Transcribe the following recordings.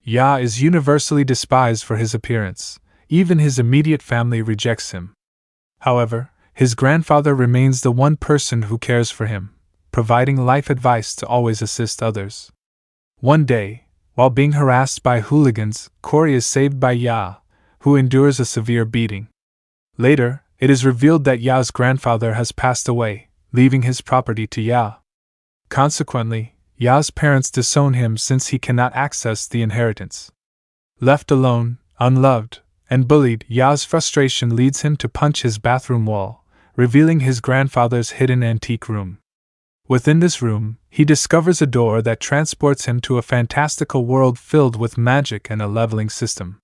Ya is universally despised for his appearance, even his immediate family rejects him. However, his grandfather remains the one person who cares for him, providing life advice to always assist others. One day, while being harassed by hooligans, Cory is saved by Ya, who endures a severe beating. Later, it is revealed that Ya's grandfather has passed away, leaving his property to Ya. Consequently, Ya's parents disown him since he cannot access the inheritance. Left alone, unloved, and bullied, Ya's frustration leads him to punch his bathroom wall, revealing his grandfather's hidden antique room. Within this room, he discovers a door that transports him to a fantastical world filled with magic and a leveling system.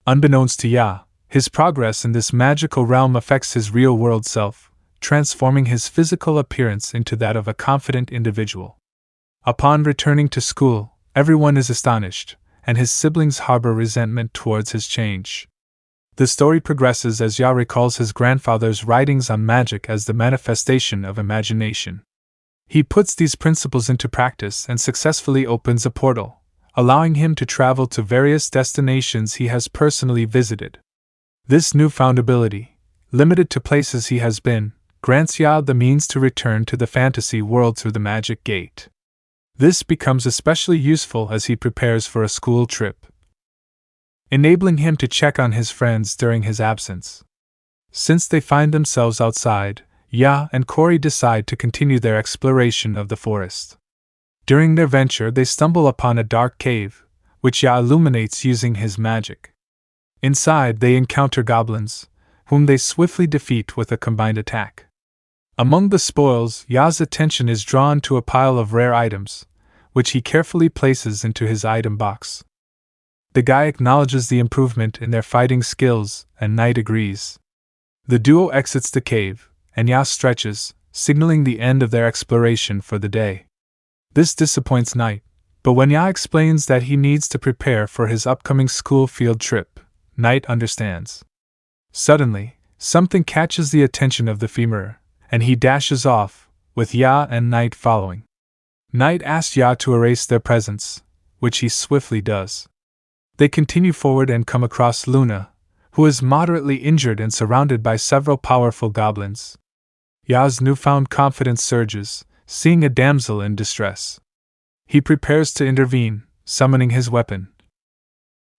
Unbeknownst to Ya, his progress in this magical realm affects his real-world self, transforming his physical appearance into that of a confident individual. Upon returning to school, everyone is astonished, and his siblings harbor resentment towards his change. The story progresses as Ya recalls his grandfather's writings on magic as the manifestation of imagination. He puts these principles into practice and successfully opens a portal, allowing him to travel to various destinations he has personally visited. This newfound ability, limited to places he has been, grants Ya the means to return to the fantasy world through the magic gate. This becomes especially useful as he prepares for a school trip, enabling him to check on his friends during his absence. Since they find themselves outside, Ya and Cory decide to continue their exploration of the forest. During their venture, they stumble upon a dark cave, which Ya illuminates using his magic. Inside, they encounter goblins, whom they swiftly defeat with a combined attack. Among the spoils, Ya's attention is drawn to a pile of rare items, which he carefully places into his item box. The guy acknowledges the improvement in their fighting skills, and Knight agrees. The duo exits the cave, and Ya stretches, signaling the end of their exploration for the day. This disappoints Knight, but when Ya explains that he needs to prepare for his upcoming school field trip, Knight understands. Suddenly, something catches the attention of the femur, and he dashes off, with Ya and Knight following. Knight asks Ya to erase their presence, which he swiftly does. They continue forward and come across Luna, who is moderately injured and surrounded by several powerful goblins. Ya's newfound confidence surges, seeing a damsel in distress. He prepares to intervene, summoning his weapon.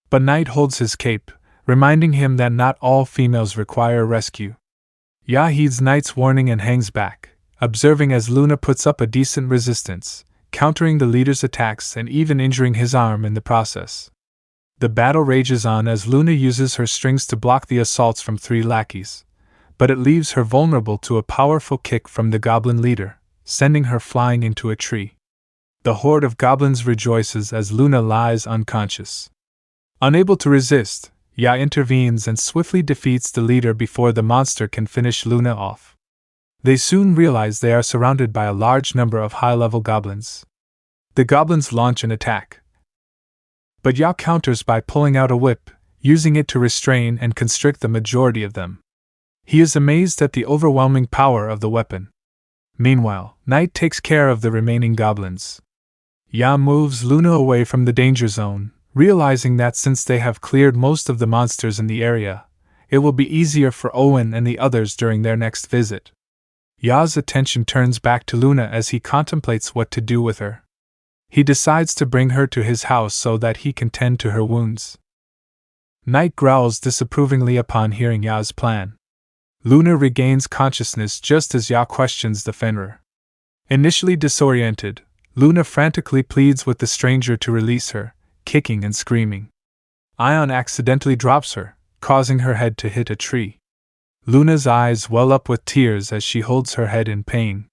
But Knight holds his cape, reminding him that not all females require rescue. Ya heeds Knight's warning and hangs back, observing as Luna puts up a decent resistance, countering the leader's attacks and even injuring his arm in the process. The battle rages on as Luna uses her strings to block the assaults from 3 lackeys, but it leaves her vulnerable to a powerful kick from the goblin leader, sending her flying into a tree. The horde of goblins rejoices as Luna lies unconscious. Unable to resist, Ya intervenes and swiftly defeats the leader before the monster can finish Luna off. They soon realize they are surrounded by a large number of high-level goblins. The goblins launch an attack, but Ya counters by pulling out a whip, using it to restrain and constrict the majority of them. He is amazed at the overwhelming power of the weapon. Meanwhile, Knight takes care of the remaining goblins. Ya moves Luna away from the danger zone, realizing that since they have cleared most of the monsters in the area, it will be easier for Owen and the others during their next visit. Ya's attention turns back to Luna as he contemplates what to do with her. He decides to bring her to his house so that he can tend to her wounds. Knight growls disapprovingly upon hearing Ya's plan. Luna regains consciousness just as Ya questions the Fenrir. Initially disoriented, Luna frantically pleads with the stranger to release her, kicking and screaming. Ion accidentally drops her, causing her head to hit a tree. Luna's eyes well up with tears as she holds her head in pain.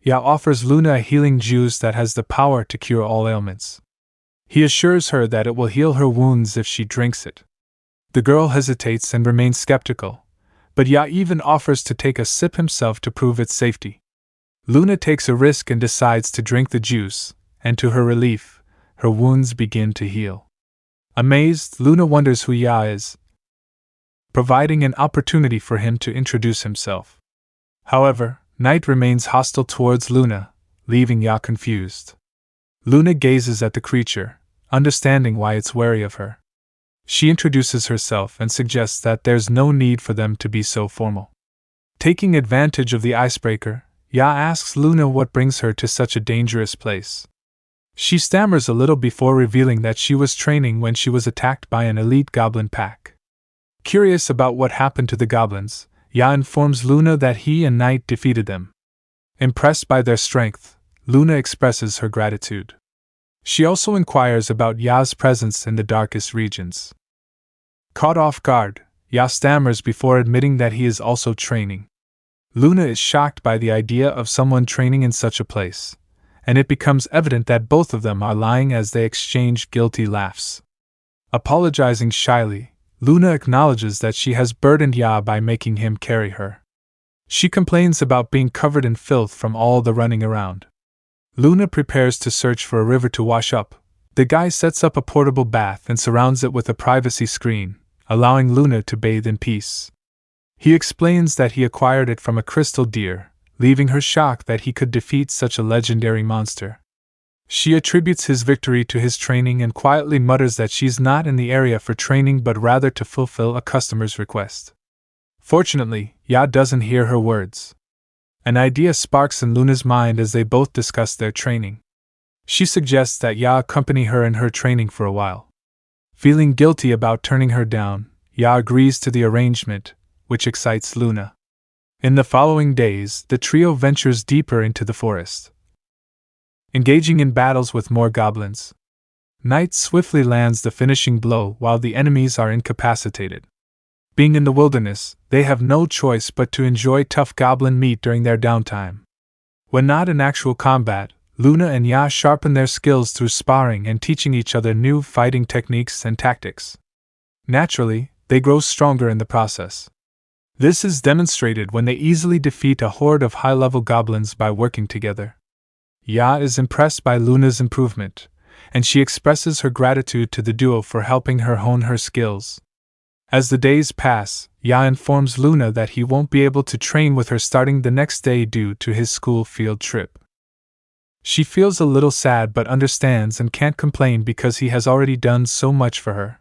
Ya offers Luna a healing juice that has the power to cure all ailments. He assures her that it will heal her wounds if she drinks it. The girl hesitates and remains skeptical, but Ya even offers to take a sip himself to prove its safety. Luna takes a risk and decides to drink the juice, and to her relief, her wounds begin to heal. Amazed, Luna wonders who Ya is, providing an opportunity for him to introduce himself. However, Knight remains hostile towards Luna, leaving Ya confused. Luna gazes at the creature, understanding why it's wary of her. She introduces herself and suggests that there's no need for them to be so formal. Taking advantage of the icebreaker, Ya asks Luna what brings her to such a dangerous place. She stammers a little before revealing that she was training when she was attacked by an elite goblin pack. Curious about what happened to the goblins, Ya informs Luna that he and Knight defeated them. Impressed by their strength, Luna expresses her gratitude. She also inquires about Ya's presence in the darkest regions. Caught off guard, Ya stammers before admitting that he is also training. Luna is shocked by the idea of someone training in such a place, and it becomes evident that both of them are lying as they exchange guilty laughs. Apologizing shyly, Luna acknowledges that she has burdened Ya by making him carry her. She complains about being covered in filth from all the running around. Luna prepares to search for a river to wash up. The guy sets up a portable bath and surrounds it with a privacy screen, allowing Luna to bathe in peace. He explains that he acquired it from a crystal deer, leaving her shocked that he could defeat such a legendary monster. She attributes his victory to his training and quietly mutters that she's not in the area for training but rather to fulfill a customer's request. Fortunately, Ya doesn't hear her words. An idea sparks in Luna's mind as they both discuss their training. She suggests that Ya accompany her in her training for a while. Feeling guilty about turning her down, Ya agrees to the arrangement, which excites Luna. In the following days, the trio ventures deeper into the forest, engaging in battles with more goblins. Knight swiftly lands the finishing blow while the enemies are incapacitated. Being in the wilderness, they have no choice but to enjoy tough goblin meat during their downtime. When not in actual combat, Luna and Ya sharpen their skills through sparring and teaching each other new fighting techniques and tactics. Naturally, they grow stronger in the process. This is demonstrated when they easily defeat a horde of high-level goblins by working together. Ya is impressed by Luna's improvement, and she expresses her gratitude to the duo for helping her hone her skills. As the days pass, Ya informs Luna that he won't be able to train with her starting the next day due to his school field trip. She feels a little sad but understands and can't complain because he has already done so much for her.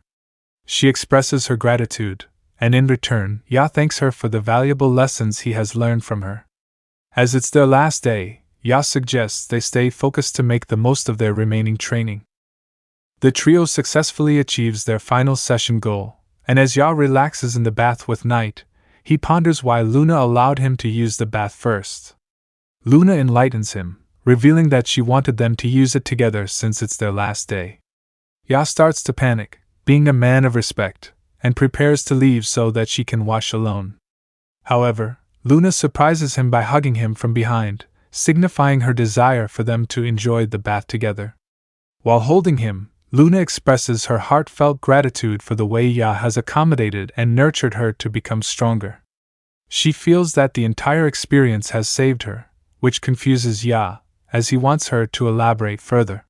She expresses her gratitude, and in return, Ya thanks her for the valuable lessons he has learned from her. As it's their last day, Ya suggests they stay focused to make the most of their remaining training. The trio successfully achieves their final session goal, and as Ya relaxes in the bath with Knight, he ponders why Luna allowed him to use the bath first. Luna enlightens him, revealing that she wanted them to use it together since it's their last day. Ya starts to panic, being a man of respect, and prepares to leave so that she can wash alone. However, Luna surprises him by hugging him from behind, signifying her desire for them to enjoy the bath together. While holding him, Luna expresses her heartfelt gratitude for the way Ya has accommodated and nurtured her to become stronger. She feels that the entire experience has saved her, which confuses Ya, as he wants her to elaborate further.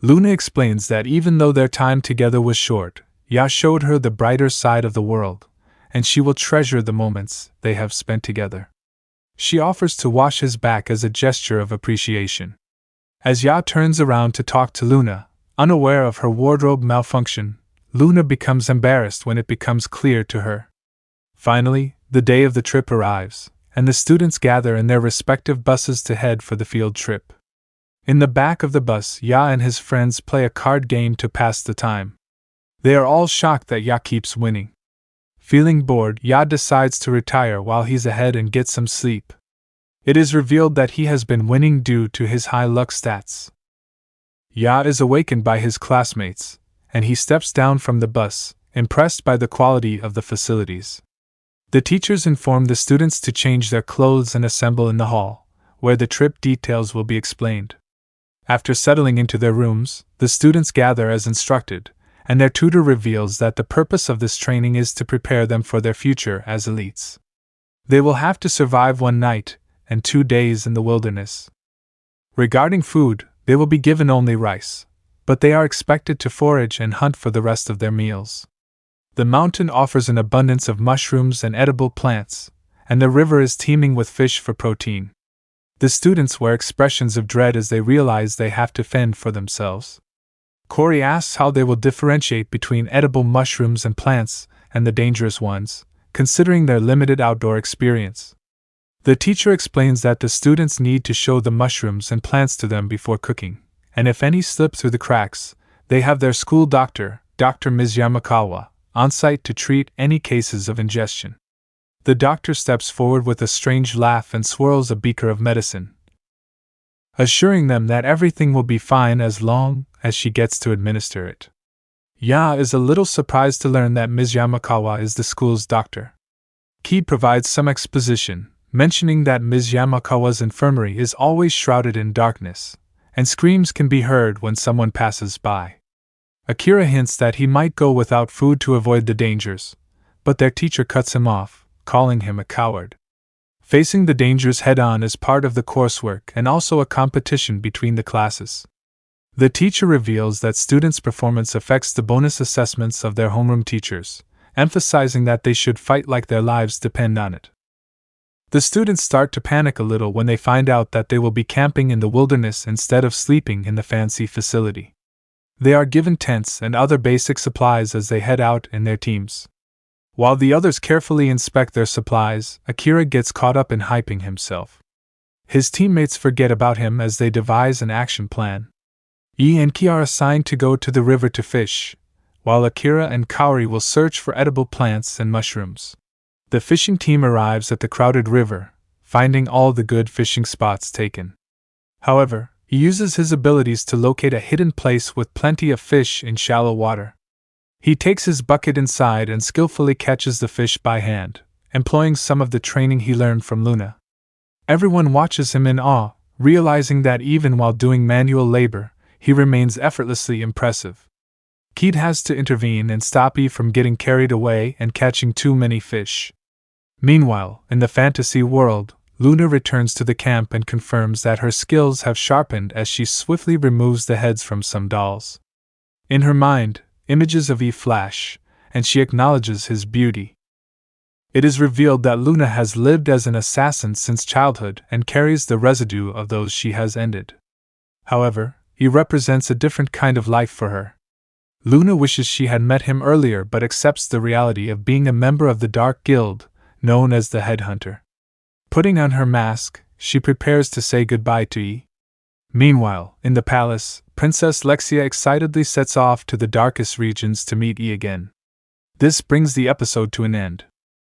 Luna explains that even though their time together was short, Ya showed her the brighter side of the world, and she will treasure the moments they have spent together. She offers to wash his back as a gesture of appreciation. As Ya turns around to talk to Luna, unaware of her wardrobe malfunction, Luna becomes embarrassed when it becomes clear to her. Finally, the day of the trip arrives, and the students gather in their respective buses to head for the field trip. In the back of the bus, Ya and his friends play a card game to pass the time. They are all shocked that Ya keeps winning. Feeling bored, Ya decides to retire while he's ahead and get some sleep. It is revealed that he has been winning due to his high luck stats. Ya is awakened by his classmates, and he steps down from the bus, impressed by the quality of the facilities. The teachers inform the students to change their clothes and assemble in the hall, where the trip details will be explained. After settling into their rooms, the students gather as instructed, and their tutor reveals that the purpose of this training is to prepare them for their future as elites. They will have to survive 1 night and 2 days in the wilderness. Regarding food, they will be given only rice, but they are expected to forage and hunt for the rest of their meals. The mountain offers an abundance of mushrooms and edible plants, and the river is teeming with fish for protein. The students wear expressions of dread as they realize they have to fend for themselves. Corey asks how they will differentiate between edible mushrooms and plants and the dangerous ones, considering their limited outdoor experience. The teacher explains that the students need to show the mushrooms and plants to them before cooking, and if any slip through the cracks, they have their school doctor, Dr. Ms. Yamakawa, on site to treat any cases of ingestion. The doctor steps forward with a strange laugh and swirls a beaker of medicine, assuring them that everything will be fine as long as she gets to administer it. Ya is a little surprised to learn that Ms. Yamakawa is the school's doctor. Ki provides some exposition, mentioning that Ms. Yamakawa's infirmary is always shrouded in darkness, and screams can be heard when someone passes by. Akira hints that he might go without food to avoid the dangers, but their teacher cuts him off, calling him a coward. Facing the dangers head-on is part of the coursework and also a competition between the classes. The teacher reveals that students' performance affects the bonus assessments of their homeroom teachers, emphasizing that they should fight like their lives depend on it. The students start to panic a little when they find out that they will be camping in the wilderness instead of sleeping in the fancy facility. They are given tents and other basic supplies as they head out in their teams. While the others carefully inspect their supplies, Akira gets caught up in hyping himself. His teammates forget about him as they devise an action plan. Yi and Ki are assigned to go to the river to fish, while Akira and Kaori will search for edible plants and mushrooms. The fishing team arrives at the crowded river, finding all the good fishing spots taken. However, he uses his abilities to locate a hidden place with plenty of fish in shallow water. He takes his bucket inside and skillfully catches the fish by hand, employing some of the training he learned from Luna. Everyone watches him in awe, realizing that even while doing manual labor, he remains effortlessly impressive. Keat has to intervene and stop E from getting carried away and catching too many fish. Meanwhile, in the fantasy world, Luna returns to the camp and confirms that her skills have sharpened as she swiftly removes the heads from some dolls. In her mind, images of E flash, and she acknowledges his beauty. It is revealed that Luna has lived as an assassin since childhood and carries the residue of those she has ended. However, he represents a different kind of life for her. Luna wishes she had met him earlier but accepts the reality of being a member of the Dark Guild, known as the Headhunter. Putting on her mask, she prepares to say goodbye to E. Meanwhile, in the palace, Princess Lexia excitedly sets off to the darkest regions to meet E again. This brings the episode to an end.